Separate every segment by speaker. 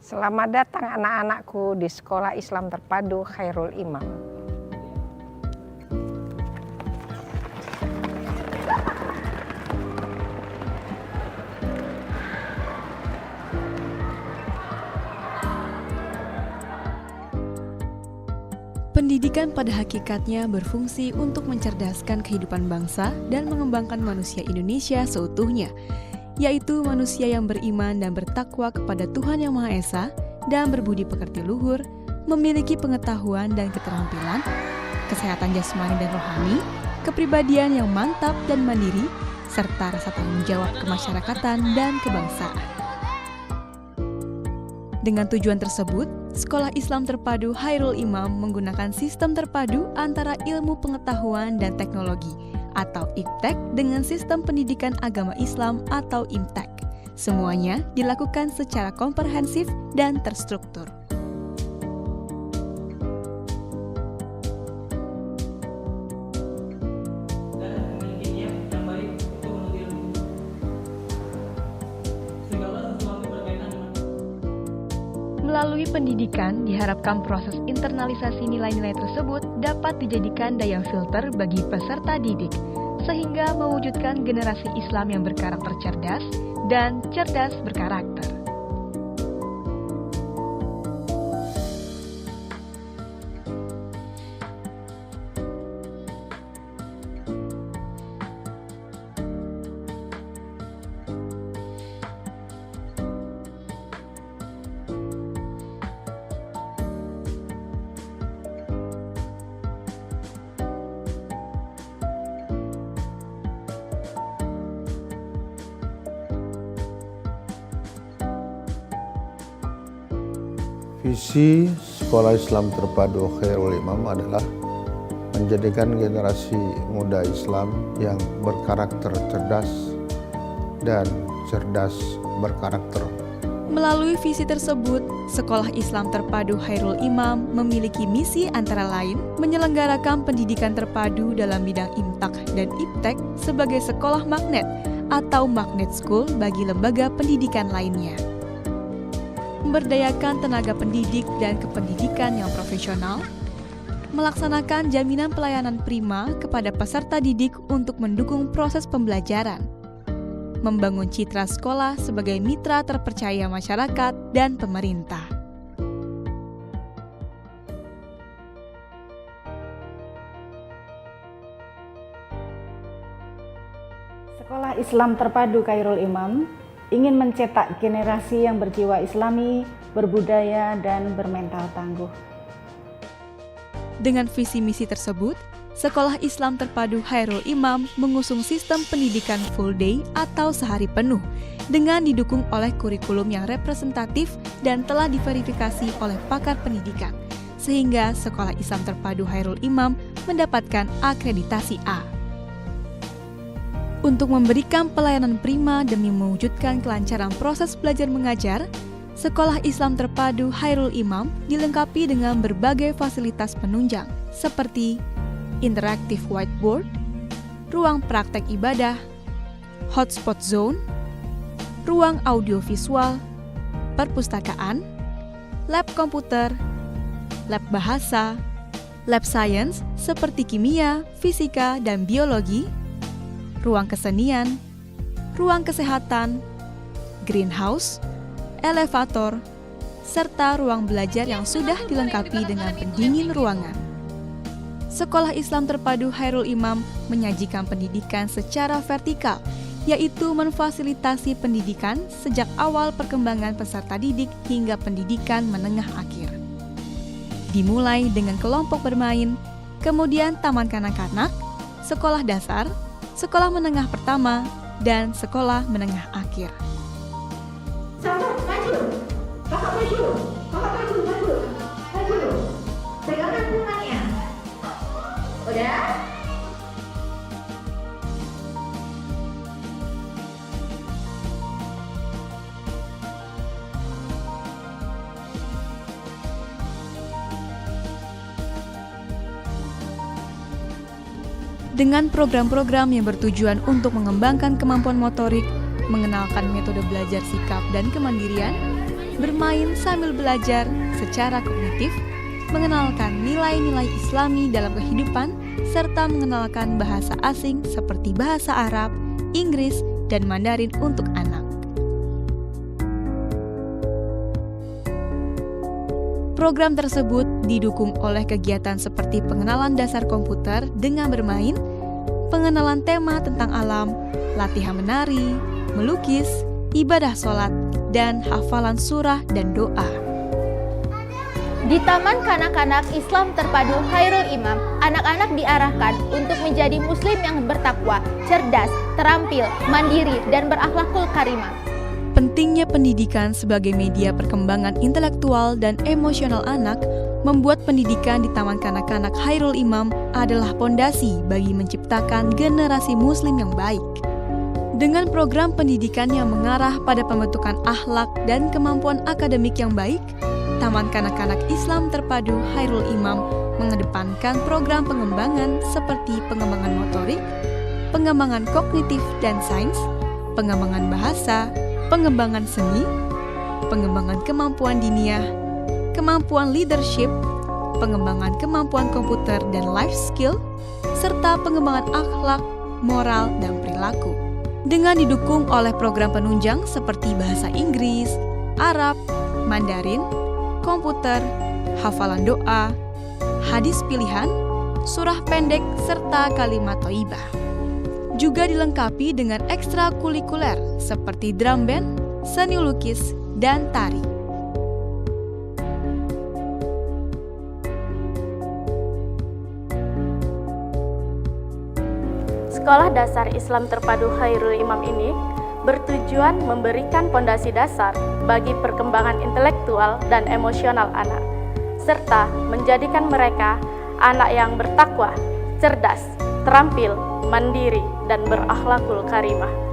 Speaker 1: Selamat datang anak-anakku di Sekolah Islam Terpadu Khairul Imam.
Speaker 2: Pendidikan pada hakikatnya berfungsi untuk mencerdaskan kehidupan bangsa dan mengembangkan manusia Indonesia seutuhnya, yaitu manusia yang beriman dan bertakwa kepada Tuhan Yang Maha Esa dan berbudi pekerti luhur, memiliki pengetahuan dan keterampilan, kesehatan jasmani dan rohani, kepribadian yang mantap dan mandiri, serta rasa tanggung jawab kemasyarakatan dan kebangsaan. Dengan tujuan tersebut, Sekolah Islam Terpadu Khairul Imam menggunakan sistem terpadu antara ilmu pengetahuan dan teknologi atau IPTEK dengan sistem pendidikan agama Islam atau IMTEK. Semuanya dilakukan secara komprehensif dan terstruktur. Melalui pendidikan, diharapkan proses internalisasi nilai-nilai tersebut dapat dijadikan daya filter bagi peserta didik, sehingga mewujudkan generasi Islam yang berkarakter cerdas dan cerdas berkarakter.
Speaker 3: Visi Sekolah Islam Terpadu Khairul Imam adalah menjadikan generasi muda Islam yang berkarakter cerdas dan cerdas berkarakter.
Speaker 2: Melalui visi tersebut, Sekolah Islam Terpadu Khairul Imam memiliki misi antara lain menyelenggarakan pendidikan terpadu dalam bidang IMTAK dan IPTEK sebagai sekolah magnet atau magnet school bagi lembaga pendidikan lainnya. Memberdayakan tenaga pendidik dan kependidikan yang profesional, melaksanakan jaminan pelayanan prima kepada peserta didik untuk mendukung proses pembelajaran, membangun citra sekolah sebagai mitra terpercaya masyarakat dan pemerintah.
Speaker 4: Sekolah Islam Terpadu Khairul Imam ingin mencetak generasi yang berjiwa Islami, berbudaya, dan bermental tangguh.
Speaker 2: Dengan visi misi tersebut, Sekolah Islam Terpadu Khairul Imam mengusung sistem pendidikan full day atau sehari penuh dengan didukung oleh kurikulum yang representatif dan telah diverifikasi oleh pakar pendidikan, sehingga Sekolah Islam Terpadu Khairul Imam mendapatkan akreditasi A. Untuk memberikan pelayanan prima demi mewujudkan kelancaran proses belajar mengajar, Sekolah Islam Terpadu Khairul Imam dilengkapi dengan berbagai fasilitas penunjang seperti interaktif whiteboard, ruang praktek ibadah, hotspot zone, ruang audiovisual, perpustakaan, lab komputer, lab bahasa, lab science seperti kimia, fisika, dan biologi, ruang kesenian, ruang kesehatan, greenhouse, elevator, serta ruang belajar yang sudah dilengkapi dengan pendingin ruangan. Sekolah Islam Terpadu Khairul Imam menyajikan pendidikan secara vertikal, yaitu memfasilitasi pendidikan sejak awal perkembangan peserta didik hingga pendidikan menengah akhir. Dimulai dengan kelompok bermain, kemudian taman kanak-kanak, sekolah dasar, sekolah menengah pertama, dan sekolah menengah akhir.
Speaker 5: Contoh, maju. Kakak maju. Kakak maju, maju. Maju. Pegangan bunganya. Udah?
Speaker 2: Dengan program-program yang bertujuan untuk mengembangkan kemampuan motorik, mengenalkan metode belajar sikap dan kemandirian, bermain sambil belajar secara kognitif, mengenalkan nilai-nilai Islami dalam kehidupan, serta mengenalkan bahasa asing seperti bahasa Arab, Inggris, dan Mandarin untuk anak. Program tersebut didukung oleh kegiatan seperti pengenalan dasar komputer dengan bermain, pengenalan tema tentang alam, latihan menari, melukis, ibadah sholat, dan hafalan surah dan doa.
Speaker 6: Di Taman Kanak-kanak Islam Terpadu Khairul Imam, anak-anak diarahkan untuk menjadi muslim yang bertakwa, cerdas, terampil, mandiri, dan berakhlakul karimah.
Speaker 2: Pentingnya pendidikan sebagai media perkembangan intelektual dan emosional anak membuat pendidikan di Taman Kanak-kanak Khairul Imam adalah pondasi bagi menciptakan generasi muslim yang baik. Dengan program pendidikan yang mengarah pada pembentukan akhlak dan kemampuan akademik yang baik, Taman Kanak-kanak Islam Terpadu Khairul Imam mengedepankan program pengembangan seperti pengembangan motorik, pengembangan kognitif dan sains, pengembangan bahasa, pengembangan seni, pengembangan kemampuan diniyah, kemampuan leadership, pengembangan kemampuan komputer dan life skill, serta pengembangan akhlak, moral, dan perilaku. Dengan didukung oleh program penunjang seperti bahasa Inggris, Arab, Mandarin, komputer, hafalan doa, hadis pilihan, surah pendek, serta kalimat thayyibah. Juga dilengkapi dengan ekstrakurikuler seperti drum band, seni lukis, dan tari.
Speaker 7: Sekolah Dasar Islam Terpadu Khairul Imam ini bertujuan memberikan pondasi dasar bagi perkembangan intelektual dan emosional anak, serta menjadikan mereka anak yang bertakwa, cerdas, terampil, mandiri, dan berakhlakul karimah.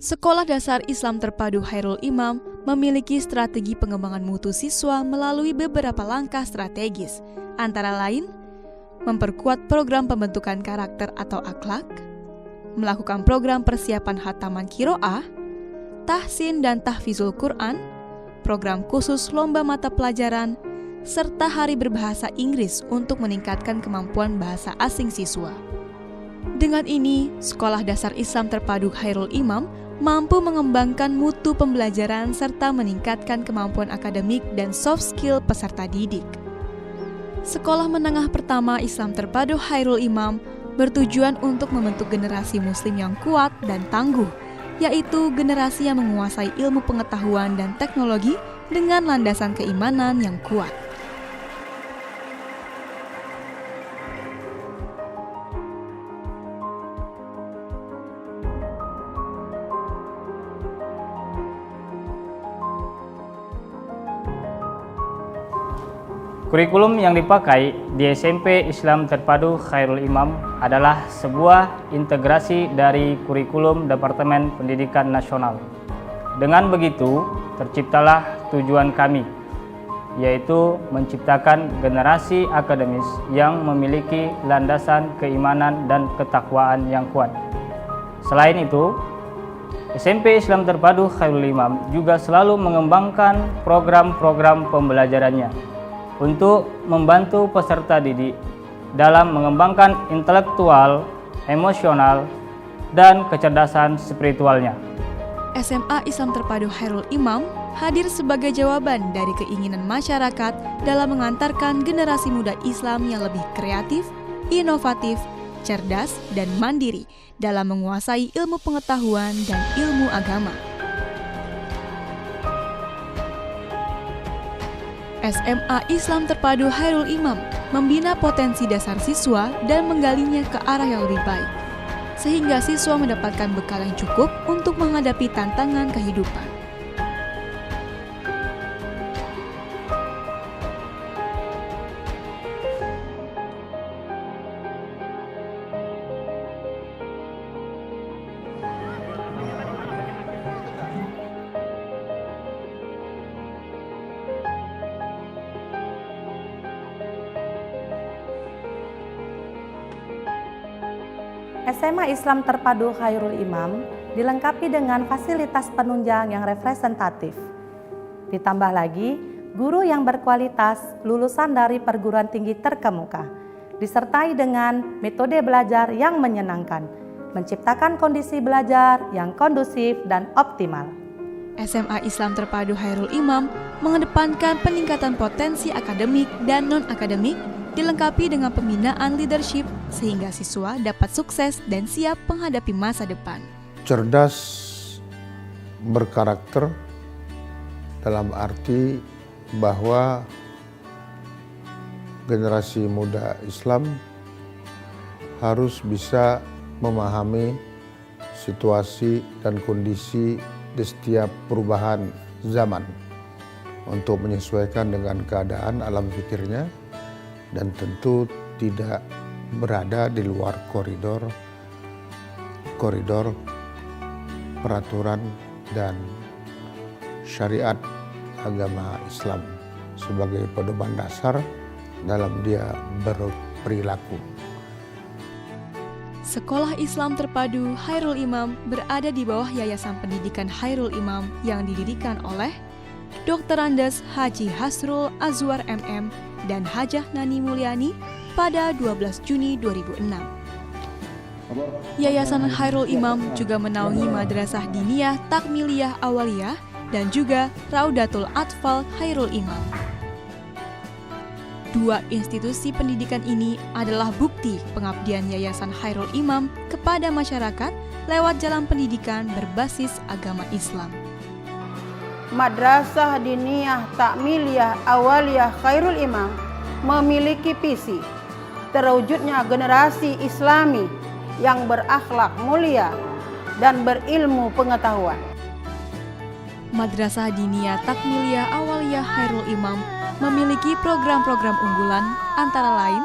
Speaker 2: Sekolah Dasar Islam Terpadu Khairul Imam memiliki strategi pengembangan mutu siswa melalui beberapa langkah strategis, antara lain memperkuat program pembentukan karakter atau akhlak, melakukan program persiapan khataman qiraah, tahsin dan tahfizul Quran, program khusus lomba mata pelajaran, serta hari berbahasa Inggris untuk meningkatkan kemampuan bahasa asing siswa. Dengan ini, Sekolah Dasar Islam Terpadu Khairul Imam mampu mengembangkan mutu pembelajaran serta meningkatkan kemampuan akademik dan soft skill peserta didik. Sekolah Menengah Pertama Islam Terpadu Khairul Imam bertujuan untuk membentuk generasi muslim yang kuat dan tangguh, yaitu generasi yang menguasai ilmu pengetahuan dan teknologi dengan landasan keimanan yang kuat.
Speaker 8: Kurikulum yang dipakai di SMP Islam Terpadu Khairul Imam adalah sebuah integrasi dari kurikulum Departemen Pendidikan Nasional. Dengan begitu, terciptalah tujuan kami, yaitu menciptakan generasi akademis yang memiliki landasan keimanan dan ketakwaan yang kuat. Selain itu, SMP Islam Terpadu Khairul Imam juga selalu mengembangkan program-program pembelajarannya untuk membantu peserta didik dalam mengembangkan intelektual, emosional, dan kecerdasan spiritualnya.
Speaker 2: SMA Islam Terpadu Khairul Imam hadir sebagai jawaban dari keinginan masyarakat dalam mengantarkan generasi muda Islam yang lebih kreatif, inovatif, cerdas, dan mandiri dalam menguasai ilmu pengetahuan dan ilmu agama. SMA Islam Terpadu Khairul Imam membina potensi dasar siswa dan menggalinya ke arah yang lebih baik, sehingga siswa mendapatkan bekal yang cukup untuk menghadapi tantangan kehidupan.
Speaker 9: SMA Islam Terpadu Khairul Imam dilengkapi dengan fasilitas penunjang yang representatif. Ditambah lagi, guru yang berkualitas lulusan dari perguruan tinggi terkemuka, disertai dengan metode belajar yang menyenangkan, menciptakan kondisi belajar yang kondusif dan optimal.
Speaker 2: SMA Islam Terpadu Khairul Imam mengedepankan peningkatan potensi akademik dan non-akademik, dilengkapi dengan pembinaan leadership sehingga siswa dapat sukses dan siap menghadapi masa depan.
Speaker 3: Cerdas berkarakter dalam arti bahwa generasi muda Islam harus bisa memahami situasi dan kondisi di setiap perubahan zaman untuk menyesuaikan dengan keadaan alam pikirnya dan tentu tidak berada di luar koridor peraturan dan syariat agama Islam sebagai pedoman dasar dalam dia berperilaku.
Speaker 2: Sekolah Islam Terpadu Khairul Imam berada di bawah Yayasan Pendidikan Khairul Imam yang didirikan oleh Dr. Andes Haji Hasrul Azwar MM dan Hajah Nani Mulyani pada 12 Juni 2006. Yayasan Khairul Imam juga menaungi Madrasah Diniyah Takmiliyah Awaliyah dan juga Raudatul Atfal Khairul Imam. Dua institusi pendidikan ini adalah bukti pengabdian Yayasan Khairul Imam kepada masyarakat lewat jalan pendidikan berbasis agama Islam.
Speaker 10: Madrasah Diniyah Takmiliyah Awaliyah Khairul Imam memiliki visi terwujudnya generasi Islami yang berakhlak mulia dan berilmu pengetahuan.
Speaker 2: Madrasah Diniyah Takmiliyah Awaliyah Khairul Imam memiliki program-program unggulan antara lain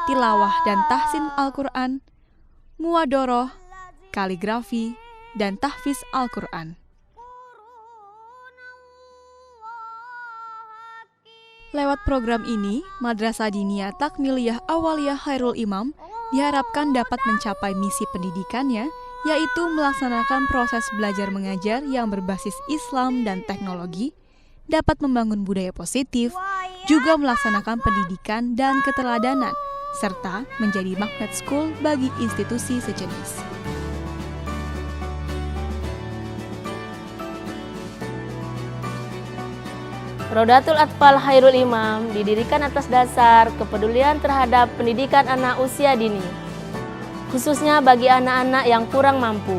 Speaker 2: tilawah dan tahsin Al-Quran, muwadoroh, kaligrafi, dan tahfiz Al-Quran. Lewat program ini, Madrasah Diniyah Takmiliyah Awaliyah Khairul Imam diharapkan dapat mencapai misi pendidikannya, yaitu melaksanakan proses belajar mengajar yang berbasis Islam dan teknologi, dapat membangun budaya positif, juga melaksanakan pendidikan dan keteladanan, serta menjadi magnet school bagi institusi sejenis.
Speaker 7: Raudatul Atfal Khairul Imam didirikan atas dasar kepedulian terhadap pendidikan anak usia dini, khususnya bagi anak-anak yang kurang mampu.